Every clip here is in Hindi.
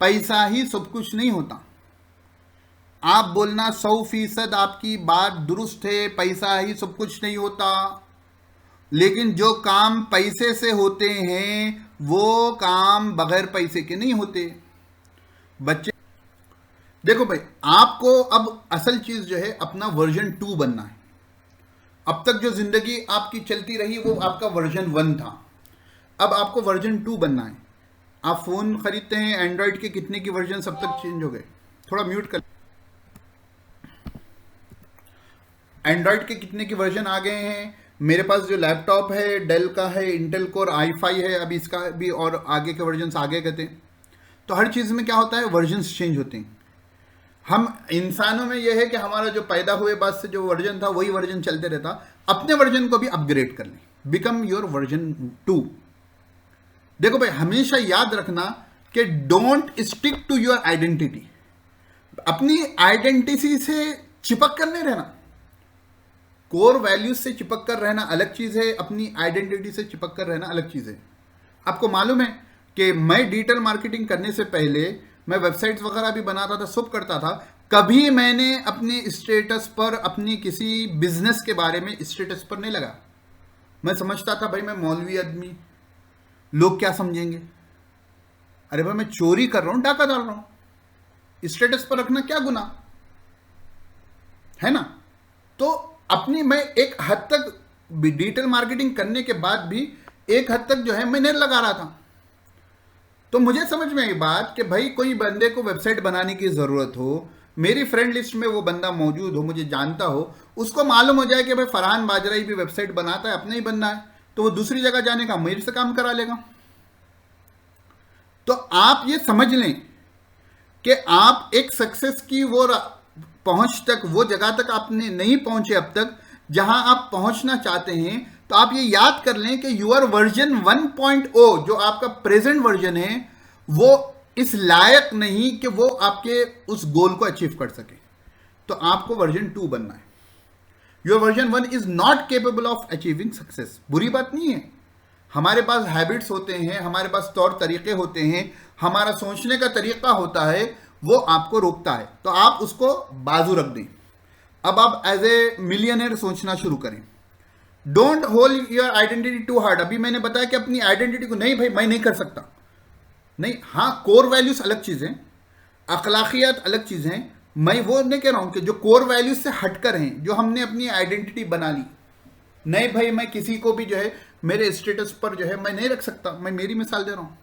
पैसा ही सब कुछ नहीं होता। आप बोलना 100% आपकी बात दुरुस्त है, पैसा ही सब कुछ नहीं होता, लेकिन जो काम पैसे से होते हैं वो काम बगैर पैसे के नहीं होते। बच्चे देखो भाई, आपको अब असल चीज जो है अपना वर्जन 2 बनना है। अब तक जो जिंदगी आपकी चलती रही वो आपका वर्जन 1 था, अब आपको वर्जन 2 बनना है। आप फोन खरीदते हैं एंड्रॉइड के, कितने की वर्जन सब तक चेंज हो गए। थोड़ा म्यूट कर। एंड्रॉइड के कितने की वर्जन आ गए हैं। मेरे पास जो लैपटॉप है डेल का है, इंटेल कोर i5 है, अभी इसका भी और आगे के वर्जन आगे गए थे। तो हर चीज़ में क्या होता है, वर्जन्स चेंज होते हैं। हम इंसानों में यह है कि हमारा जो पैदा हुए बाद से जो वर्जन था वही वर्जन चलते रहता। अपने वर्जन को भी अपग्रेड कर लें, बिकम योर वर्जन 2। देखो भाई, हमेशा याद रखना कि don't stick to your identity. अपनी आइडेंटिटी से चिपक कर नहीं रहना। कोर वैल्यूज से चिपक कर रहना अलग चीज है, अपनी आइडेंटिटी से चिपक कर रहना अलग चीज है। आपको मालूम है कि मैं डिजिटल मार्केटिंग करने से पहले मैं वेबसाइट्स वगैरह भी बनाता था, सब करता था। कभी मैंने अपने स्टेटस पर अपनी किसी बिजनेस के बारे में स्टेटस पर नहीं लगा। मैं समझता था भाई मैं मौलवी आदमी, लोग क्या समझेंगे। अरे भाई, मैं चोरी कर रहा हूं, डाका डाल रहा हूं, स्टेटस पर रखना क्या गुनाह है ना। तो अपनी मैं एक हद तक डिजिटल मार्केटिंग करने के बाद भी एक हद तक जो है मैं नहीं लगा रहा था। तो मुझे समझ में आई बात कि भाई कोई बंदे को वेबसाइट बनाने की जरूरत हो, मेरी फ्रेंड लिस्ट में वो बंदा मौजूद हो, मुझे जानता हो, उसको मालूम हो जाए कि भाई फरहान बाजराई भी वेबसाइट बनाता है, अपना ही बनना है, तो वो दूसरी जगह जाने का मेरे से काम करा लेगा। तो आप ये समझ लें कि आप एक सक्सेस की वो पहुंच तक, वो जगह तक आपने नहीं पहुंचे अब तक जहां आप पहुंचना चाहते हैं। तो आप ये याद कर लें कि यूर वर्जन 1.0 जो आपका प्रेजेंट वर्जन है वो इस लायक नहीं कि वो आपके उस गोल को अचीव कर सके। तो आपको वर्जन 2 बनना है। Your version 1 is not capable of achieving success. बुरी बात नहीं है, हमारे पास हैबिट्स होते हैं, हमारे पास तौर तरीके होते हैं, हमारा सोचने का तरीका होता है, वो आपको रोकता है। तो आप उसको बाजू रख दें। अब आप एज ए मिलियनर सोचना शुरू करें। Don't hold your identity too hard. अभी मैंने बताया कि अपनी आइडेंटिटी को नहीं भाई मैं नहीं कर सकता, नहीं। हाँ, कोर वैल्यूज अलग चीज है, अखलाकियात अलग चीज है। मैं वो नहीं कह रहा हूं कि जो कोर वैल्यूज से हटकर हैं, जो हमने अपनी आइडेंटिटी बना ली, नहीं भाई मैं किसी को भी जो है मेरे स्टेटस पर जो है मैं नहीं रख सकता। मैं मेरी मिसाल दे रहा हूं।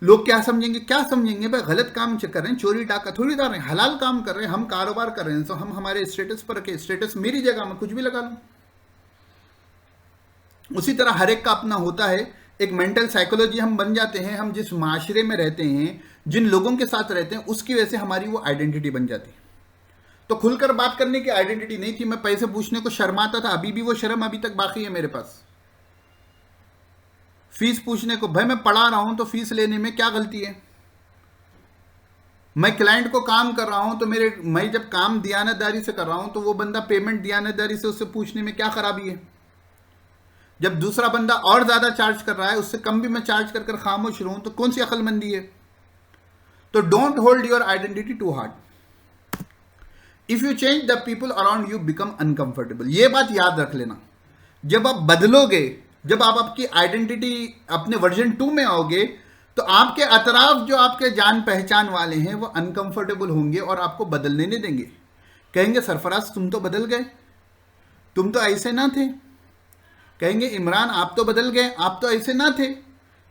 लोग क्या समझेंगे, क्या समझेंगे भाई, गलत काम कर रहे हैं, चोरी डाका थोड़ी डाल रहे हैं, हलाल काम कर रहे हैं, हम कारोबार कर रहे हैं, तो हम हमारे स्टेटस पर रखे। स्टेटस मेरी जगह मैं कुछ भी लगा लूं। उसी तरह हर एक का अपना होता है, एक मेंटल साइकोलॉजी हम बन जाते हैं। हम जिस माशरे में रहते हैं, जिन लोगों के साथ रहते हैं, उसकी वजह से हमारी वो आइडेंटिटी बन जाती है। तो खुलकर बात करने की आइडेंटिटी नहीं थी, मैं पैसे पूछने को शर्माता था, अभी भी वो शर्म अभी तक बाकी है मेरे पास। फीस पूछने को, भाई मैं पढ़ा रहा हूं तो फीस लेने में क्या गलती है। मैं क्लाइंट को काम कर रहा हूं तो मैं जब काम दियानतदारी से कर रहा हूं तो वो बंदा पेमेंट दियानतदारी से उससे पूछने में क्या खराबी है। जब दूसरा बंदा और ज्यादा चार्ज कर रहा है, उससे कम भी मैं चार्ज कर खामोश रहूं तो कौन सी अक्लमंदी है। तो don't hold your identity too hard. If you change the people around you become uncomfortable. ये बात याद रख लेना, जब आप बदलोगे, जब आप आपकी आइडेंटिटी अपने वर्जन 2 में आओगे, तो आपके अतराफ जो आपके जान पहचान वाले हैं वो अनकंफर्टेबल होंगे और आपको बदलने नहीं देंगे। कहेंगे सरफराज तुम तो बदल गए, तुम तो ऐसे ना थे। कहेंगे इमरान आप तो बदल गए, आप तो ऐसे ना थे।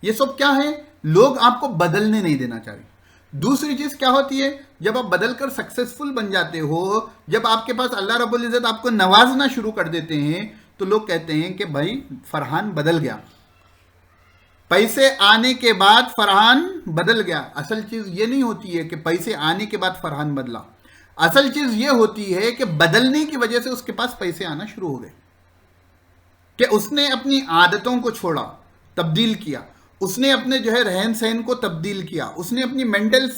ये सब क्या है, लोग आपको बदलने नहीं देना चाह रहे। दूसरी चीज क्या होती है, जब आप बदलकर सक्सेसफुल बन जाते हो, जब आपके पास अल्लाह रब्बुल इज्जत आपको नवाजना शुरू कर देते हैं, तो लोग कहते हैं कि भाई फरहान बदल गया। पैसे आने के बाद फरहान बदल गया। असल चीज ये नहीं होती है कि पैसे आने के बाद फरहान बदला। असल चीज ये होती है कि बदलने की वजह से उसके पास पैसे आना शुरू हो गए, कि उसने अपनी आदतों को छोड़ा, तब्दील किया, उसने अपने जो है रहन सहन को तब्दील किया, उसने अपनी मेंटल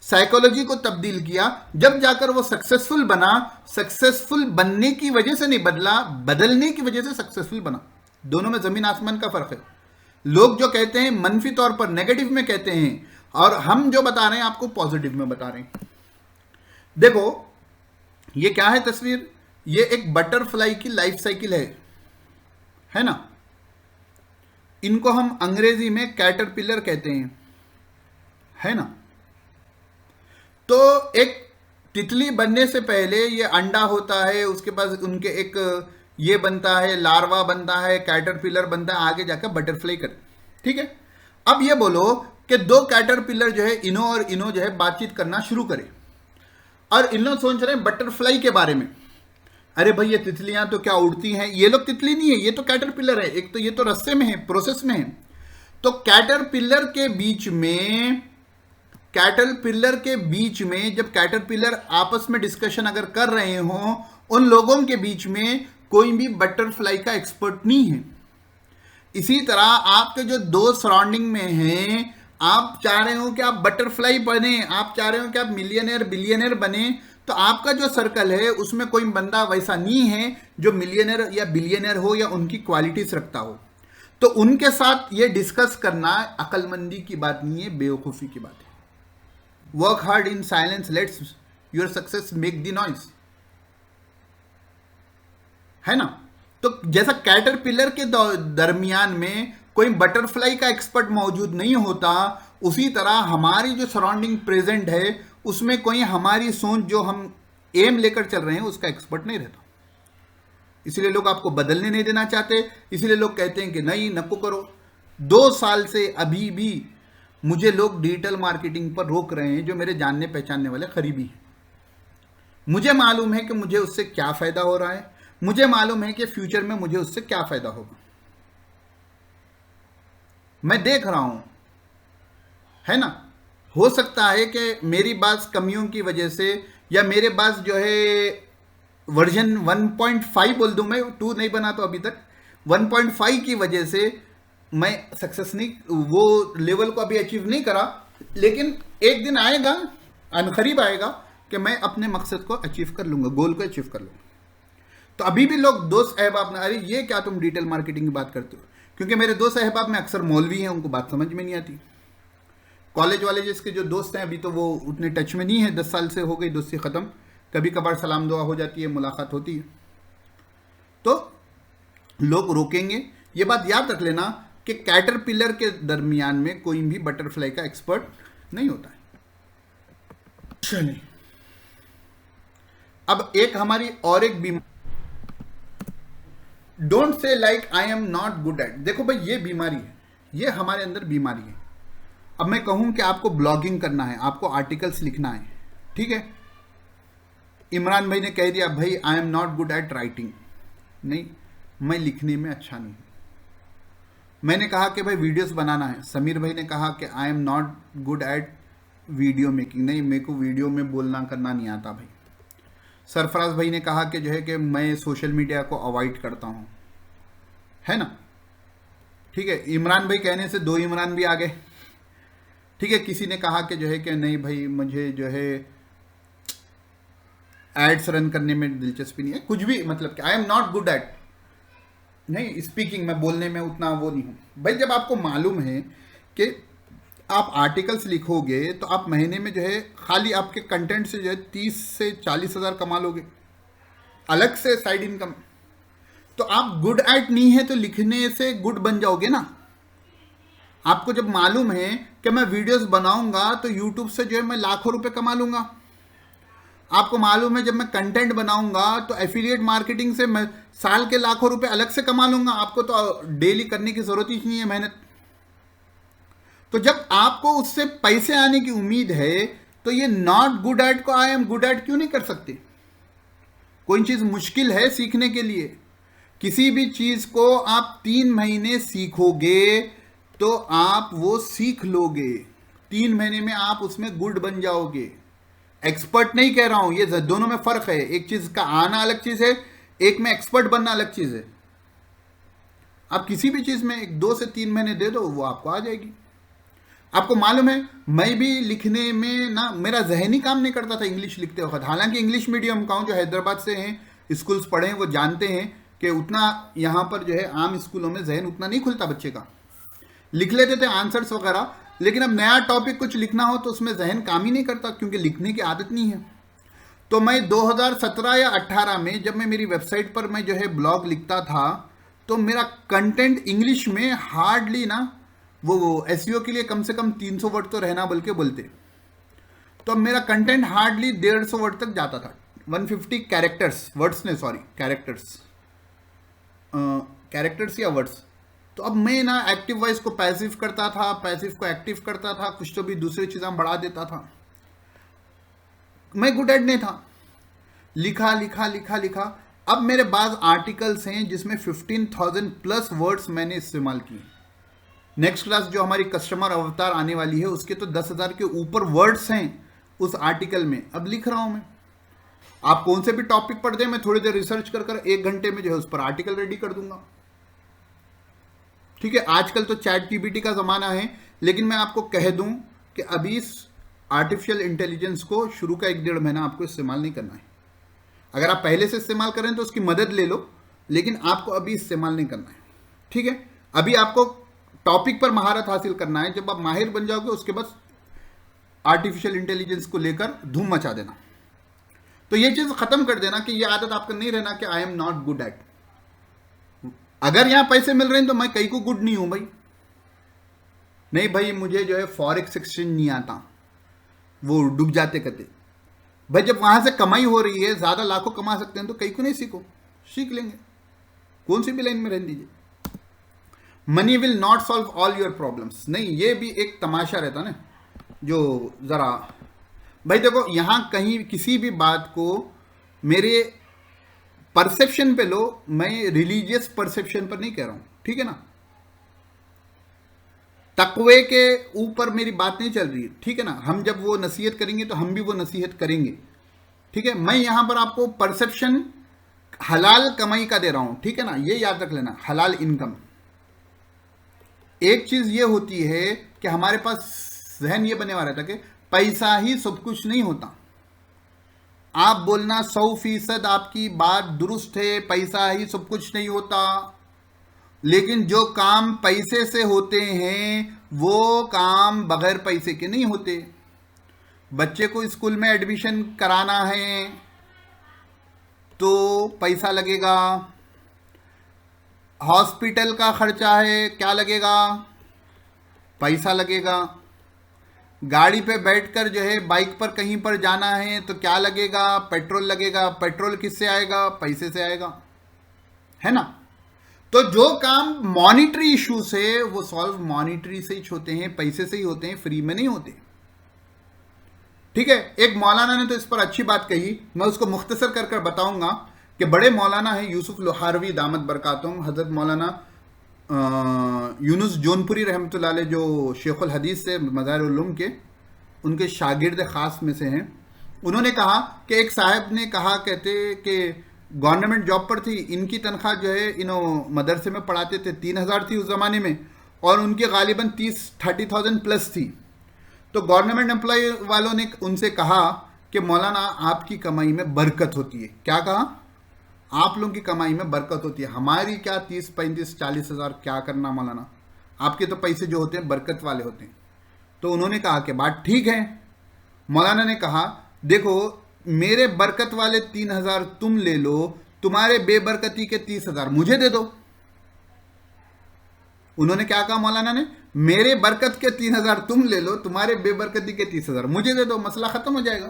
साइकोलॉजी को तब्दील किया। जब जाकर वो सक्सेसफुल बना। सक्सेसफुल बनने की वजह से नहीं बदला, बदलने की वजह से सक्सेसफुल बना। दोनों में जमीन आसमान का फर्क है। लोग जो कहते हैं मनफी तौर पर, नेगेटिव में कहते हैं और हम जो बता रहे हैं आपको पॉजिटिव में बता रहे हैं। देखो ये क्या है तस्वीर, ये एक बटरफ्लाई की लाइफ साइकिल है ना। इनको हम अंग्रेजी में कैटरपिलर कहते हैं, है ना। तो एक तितली बनने से पहले ये अंडा होता है, उसके पास उनके एक ये बनता है, लार्वा बनता है, कैटरपिलर बनता है, आगे जाकर बटरफ्लाई कर, ठीक है। अब ये बोलो कि दो कैटरपिलर जो है इनो और इनो जो है बातचीत करना शुरू करे, और इन लोग सोच रहे हैं बटरफ्लाई के बारे में। अरे भाई ये तितलियां तो क्या उड़ती हैं, ये लोग तितली नहीं है, ये तो कैटरपिलर है, एक तो ये तो रस्ते में है, प्रोसेस में है। तो कैटरपिलर के बीच में जब कैटरपिलर आपस में डिस्कशन अगर कर रहे हो, उन लोगों के बीच में कोई भी बटरफ्लाई का एक्सपर्ट नहीं है। इसी तरह आपके जो दो सराउंडिंग में हैं, आप चाह रहे हो कि आप बटरफ्लाई बने, आप चाह रहे हो कि आप मिलियनर बिलियनर बने, तो आपका जो सर्कल है उसमें कोई बंदा वैसा नहीं है जो मिलियनर या बिलियनर हो या उनकी क्वालिटीज रखता हो। तो उनके साथ ये डिस्कस करना अक्लमंदी की बात नहीं है, बेवकूफ़ी की बात है। Work hard in silence, let's your success make the noise, है ना। तो जैसा कैटरपिलर के दरमियान में कोई बटरफ्लाई का एक्सपर्ट मौजूद नहीं होता, उसी तरह हमारी जो सराउंडिंग प्रेजेंट है उसमें कोई हमारी सोच जो हम एम लेकर चल रहे हैं उसका एक्सपर्ट नहीं रहता। इसलिए लोग आपको बदलने नहीं देना चाहते, इसलिए लोग कहते हैं कि नहीं नको करो। 2 साल से अभी भी मुझे लोग डिजिटल मार्केटिंग पर रोक रहे हैं, जो मेरे जानने पहचानने वाले करीबी हैं। मुझे मालूम है कि मुझे उससे क्या फायदा हो रहा है, मुझे मालूम है कि फ्यूचर में मुझे उससे क्या फायदा होगा। मैं देख रहा हूं, है ना। हो सकता है कि मेरी बात कमियों की वजह से, या मेरे पास जो है वर्जन 1.5 बोल दूं, मैं 2 नहीं बना तो अभी तक 1.5 की वजह से मैं सक्सेस नहीं, वो लेवल को अभी अचीव नहीं करा। लेकिन एक दिन आएगा, अनकरीब आएगा कि मैं अपने मकसद को अचीव कर लूंगा, गोल को अचीव कर लूंगा। तो अभी भी लोग दोस्त अहबाब, अरे ये क्या तुम डिजिटल मार्केटिंग की बात करते हो, क्योंकि मेरे दोस्त अहबाब में अक्सर मौलवी हैं, उनको बात समझ में नहीं आती। कॉलेज वाले जिसके जो दोस्त हैं अभी तो वो उतने टच में नहीं है, 10 साल से हो गई दोस्ती ख़त्म, कभी कभार सलाम दुआ हो जाती है, मुलाकात होती है। तो लोग रोकेंगे, ये बात याद रख लेना कि कैटरपिलर के दरमियान में कोई भी बटरफ्लाई का एक्सपर्ट नहीं होता है। चलिए अब एक हमारी और एक बीमारी, don't say like I am not good at. देखो भाई ये बीमारी है, ये हमारे अंदर बीमारी है। अब मैं कहूं कि आपको ब्लॉगिंग करना है, आपको आर्टिकल्स लिखना है, ठीक है। इमरान भाई ने कह दिया भाई I am not good at writing, नहीं मैं लिखने में अच्छा नहीं हूं। मैंने कहा कि भाई वीडियोस बनाना है, समीर भाई ने कहा कि I am not good at video making, नहीं मेरे को वीडियो में बोलना करना नहीं आता भाई। सरफराज भाई ने कहा कि जो है कि मैं सोशल मीडिया को अवॉइड करता हूं, है ना, ठीक है। इमरान भाई कहने से 2 इमरान भी आ गए, ठीक है। किसी ने कहा कि जो है कि नहीं भाई मुझे जो है एड्स रन करने में दिलचस्पी नहीं है, कुछ भी, मतलब कि I am not good at, नहीं स्पीकिंग, मैं बोलने में उतना वो नहीं हूं। भाई जब आपको मालूम है कि आप आर्टिकल्स लिखोगे तो आप महीने में जो है खाली आपके कंटेंट से जो है 30 से 40 हज़ार कमा लोगे, अलग से साइड इनकम। तो आप गुड एट नहीं है तो लिखने से गुड बन जाओगे ना। आपको जब मालूम है कि मैं वीडियोस बनाऊंगा तो यूट्यूब से जो है मैं लाखों रुपए कमा लूंगा, आपको मालूम है जब मैं कंटेंट बनाऊंगा तो एफिलिएट मार्केटिंग से मैं साल के लाखों रुपए अलग से कमा लूंगा, आपको तो डेली करने की जरूरत ही नहीं है मेहनत। तो जब आपको उससे पैसे आने की उम्मीद है तो ये नॉट गुड एट को आई एम गुड एट क्यों नहीं कर सकते। कोई चीज मुश्किल है सीखने के लिए, किसी भी चीज को आप 3 महीने सीखोगे तो आप वो सीख लोगे, 3 महीने में आप उसमें गुड बन जाओगे। एक्सपर्ट नहीं कह रहा हूं, ये दोनों में फर्क है, एक चीज का आना अलग चीज है, एक में एक्सपर्ट बनना अलग चीज है। आप किसी भी चीज में 2 से 3 महीने दे दो, वो आपको आ जाएगी। आपको मालूम है मैं भी लिखने में ना मेरा जहनी काम नहीं करता था इंग्लिश लिखते वक्त, हालांकि इंग्लिश मीडियम का हूं, जो हैदराबाद से हैं, स्कूल्स पढ़े हैं, वो जानते हैं कि उतना यहाँ पर जो है आम स्कूलों में जहन उतना नहीं खुलता बच्चे का। लिख लेते थे आंसर्स वगैरह, लेकिन अब नया टॉपिक कुछ लिखना हो तो उसमें जहन काम ही नहीं करता, क्योंकि लिखने की आदत नहीं है। तो मैं 2017 या 18 में जब मैं मेरी वेबसाइट पर मैं जो है ब्लॉग लिखता था, तो मेरा कंटेंट इंग्लिश में हार्डली ना, वो एसईओ के लिए कम से कम 300 वर्ड तो रहना बल्कि बोलते, तो अब मेरा कंटेंट हार्डली 150 वर्ड तक जाता था। 150 कैरेक्टर्स, वर्ड्स ने, सॉरी कैरेक्टर्स या वर्ड्स। तो अब मैं ना एक्टिव वॉइस को पैसिव करता था, पैसिव को एक्टिव करता था, कुछ तो भी दूसरी चीज़ें बढ़ा देता था। मैं गुड एट नहीं था, लिखा लिखा लिखा लिखा। अब मेरे पास आर्टिकल्स हैं जिसमें 15,000 प्लस वर्ड्स मैंने इस्तेमाल किए। नेक्स्ट क्लास जो हमारी कस्टमर अवतार आने वाली है उसके तो 10,000 के ऊपर वर्ड्स हैं उस आर्टिकल में। अब लिख रहा हूं मैं, आप कौन से भी टॉपिक पर दें, मैं थोड़ी देर रिसर्च कर 1 घंटे में जो है उस पर आर्टिकल रेडी कर दूंगा। ठीक है, आजकल तो चैट जीपीटी का ज़माना है, लेकिन मैं आपको कह दूं कि अभी इस आर्टिफिशियल इंटेलिजेंस को शुरू का 1-1.5 महीना आपको इस्तेमाल नहीं करना है। अगर आप पहले से इस्तेमाल करें तो उसकी मदद ले लो, लेकिन आपको अभी इस्तेमाल नहीं करना है। ठीक है, अभी आपको टॉपिक पर महारत हासिल करना है। जब आप माहिर बन जाओगे उसके बाद आर्टिफिशियल इंटेलिजेंस को लेकर धूम मचा देना। तो ये चीज़ खत्म कर देना कि ये आदत आपका नहीं रहना कि I am not good at. अगर यहां पैसे मिल रहे हैं तो मैं कहीं को गुड नहीं हूं भाई। नहीं भाई, मुझे जो है फॉरेक्स एक्सचेंज नहीं आता, वो डूब जाते कहते भाई। जब वहां से कमाई हो रही है, ज्यादा लाखों कमा सकते हैं, तो कहीं को नहीं सीखो, सीख लेंगे, कौन सी भी लाइन में रहने दीजिए। Money will not solve all your problems, नहीं, ये भी एक तमाशा रहता ना, जो जरा भाई देखो, यहां कहीं किसी भी बात को मेरे परसेप्शन पे लो, मैं रिलीजियस परसेप्शन पर नहीं कह रहा हूं, ठीक है ना। तकवे के ऊपर मेरी बात नहीं चल रही है, ठीक है ना। हम जब वो नसीहत करेंगे तो हम भी वो नसीहत करेंगे, ठीक है। मैं यहां पर आपको परसेप्शन हलाल कमाई का दे रहा हूं, ठीक है ना, ये याद रख लेना, हलाल इनकम। एक चीज ये होती है कि हमारे पास जहन ये बने हुआ रहता कि पैसा ही सब कुछ नहीं होता। आप बोलना 100% आपकी बात दुरुस्त है, पैसा ही सब कुछ नहीं होता, लेकिन जो काम पैसे से होते हैं वो काम बगैर पैसे के नहीं होते। बच्चे को स्कूल में एडमिशन कराना है तो पैसा लगेगा, हॉस्पिटल का खर्चा है, क्या लगेगा, पैसा लगेगा। गाड़ी पे बैठकर जो है बाइक पर कहीं पर जाना है तो क्या लगेगा, पेट्रोल लगेगा। पेट्रोल किससे आएगा, पैसे से आएगा, है ना। तो जो काम मॉनिटरी इशू से वो सॉल्व मॉनिटरी से ही होते हैं, पैसे से ही होते हैं, फ्री में नहीं होते, ठीक है। एक मौलाना ने तो इस पर अच्छी बात कही, मैं उसको मुख्तसर कर कर बताऊंगा कि बड़े मौलाना है यूसुफ लोहारवी दामत बरकातुहू, हजरत मौलाना यूनुस जौनपुरी रहमतुल्लाह अलैह, जो शेखुल हदीस से मज़ाहिर उलूम के उनके शागिर्द ख़ास में से हैं। उन्होंने कहा कि एक साहब ने कहा, कहते कि गवर्नमेंट जॉब पर थी, इनकी तनख्वाह जो है मदरसे में पढ़ाते थे 3,000 थी उस ज़माने में, और उनकी गालिबन 30,000 प्लस थी। तो गवर्नमेंट एम्प्लॉय वालों ने उनसे कहा कि मौलाना आपकी कमाई में बरकत होती है। क्या कहा, आप लोगों की कमाई में बरकत होती है, हमारी क्या 30, 35, 40 हज़ार क्या करना मौलाना, आपके तो पैसे जो होते हैं बरकत वाले होते हैं। तो उन्होंने कहा कि बात ठीक है। मौलाना ने कहा देखो, मेरे बरकत वाले 3,000 तुम ले लो, तुम्हारे बेबरकती के 30,000 मुझे दे दो। उन्होंने क्या कहा मौलाना ने, मेरे बरकत के 3,000 तुम ले लो, तुम्हारे बेबरकती के 30,000 मुझे दे दो, मसला खत्म हो जाएगा।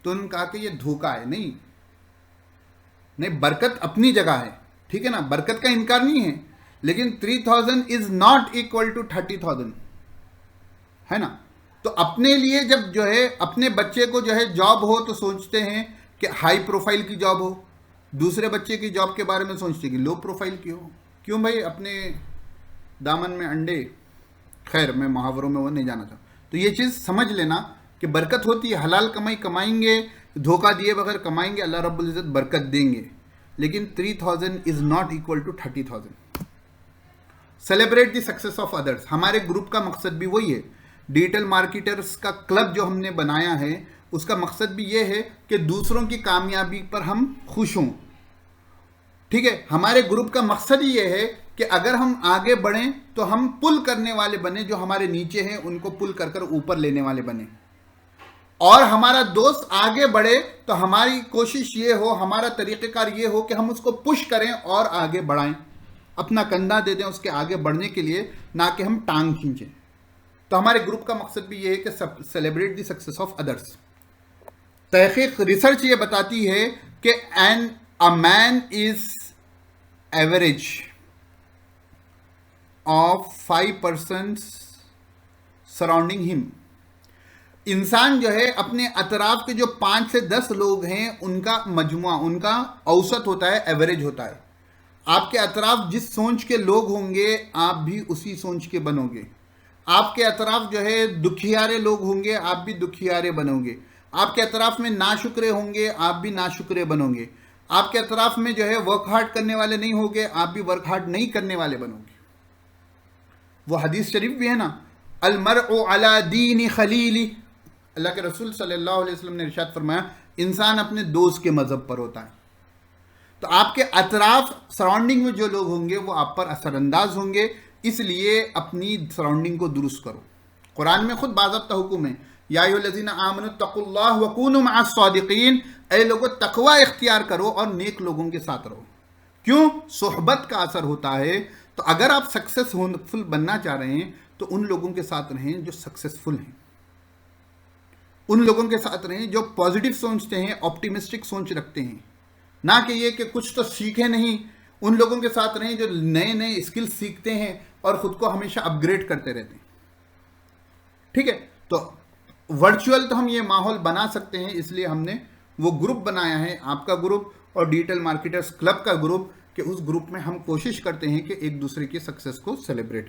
तो उन्होंने कहा कि यह धोखा है। नहीं नहीं, बरकत अपनी जगह है, ठीक है ना, बरकत का इनकार नहीं है, लेकिन 3,000 इज नॉट इक्वल टू 30,000, है ना। तो अपने लिए जब जो है अपने बच्चे को जो है जॉब हो तो सोचते हैं कि हाई प्रोफाइल की जॉब हो, दूसरे बच्चे की जॉब के बारे में सोचते हैं कि लो प्रोफाइल की हो। क्यों भाई, अपने दामन में अंडे। खैर, मैं मुहावरों में वो नहीं जाना था। तो ये चीज़ समझ लेना कि बरकत होती है, हलाल कमाई कमाएंगे, धोखा दिए बगैर कमाएंगे, अल्लाह रब्बुल इज़्ज़त बरकत देंगे, लेकिन 3,000 is not equal to 30,000। Celebrate the success of others, हमारे ग्रुप का मकसद भी वही है। डिजिटल मार्केटर्स का क्लब जो हमने बनाया है उसका मकसद भी ये है कि दूसरों की कामयाबी पर हम खुश हों, ठीक है। हमारे ग्रुप का मकसद ही ये है कि अगर हम आगे बढ़ें तो हम पुल करने वाले बने, जो हमारे नीचे हैं उनको पुल कर कर ऊपर लेने वाले बने, और हमारा दोस्त आगे बढ़े तो हमारी कोशिश ये हो, हमारा तरीक़ेकार ये हो कि हम उसको पुश करें और आगे बढ़ाएं, अपना कंधा दे दें उसके आगे बढ़ने के लिए, ना कि हम टांग खींचें। तो हमारे ग्रुप का मकसद भी ये है कि celebrate the success of others. तहकीक रिसर्च ये बताती है कि a man is average of 5 persons surrounding him. इंसान जो है अपने अतराफ के जो 5 से 10 लोग हैं उनका मजमुआ, उनका औसत होता है, एवरेज होता है। आपके अतराफ जिस सोच के लोग होंगे आप भी उसी सोच के बनोगे। आपके अतराफ जो है दुखियारे लोग होंगे आप भी दुखियारे बनोगे। आपके अतराफ में नाशुक्रे होंगे आप भी नाशुक्रे बनोगे। आपके अतराफ में जो है वर्क हार्ड करने वाले नहीं होंगे आप भी वर्क हार्ड नहीं करने वाले बनोगे। वो हदीस शरीफ भी है ना, अल मरउ अला दीन खलीली। अल्लाह के रसूल सल्लल्लाहु अलैहि वसल्लम ने इरशाद फरमाया इंसान अपने दोस्त के मजहब पर होता है। तो आपके अतराफ सराउंडिंग में जो लोग होंगे वो आप पर असरअंदाज होंगे, इसलिए अपनी सराउंडिंग को दुरुस्त करो। कुरान में खुद बाज़ाब्ता हुक्म है, या अय्युहल्लज़ीना आमनु तक़ुल्लाह व कूनू मअस सादिक़ीन, ऐ लोगों तकवा इख्तियार करो और नेक लोगों के साथ रहो। क्यों? सोहबत का असर होता है। तो अगर आप सक्सेसफुल बनना चाह रहे हैं तो उन लोगों के साथ रहें जो सक्सेसफुल हैं, उन लोगों के साथ रहें जो पॉजिटिव सोचते हैं, ऑप्टिमिस्टिक सोच रखते हैं, ना कि ये कि कुछ तो सीखे नहीं। उन लोगों के साथ रहें जो नए नए स्किल्स सीखते हैं और ख़ुद को हमेशा अपग्रेड करते रहते हैं। ठीक है, तो वर्चुअल तो हम ये माहौल बना सकते हैं, इसलिए हमने वो ग्रुप बनाया है, आपका ग्रुप और डिजिटल मार्केटर्स क्लब का ग्रुप, कि उस ग्रुप में हम कोशिश करते हैं कि एक दूसरे की सक्सेस को सेलिब्रेट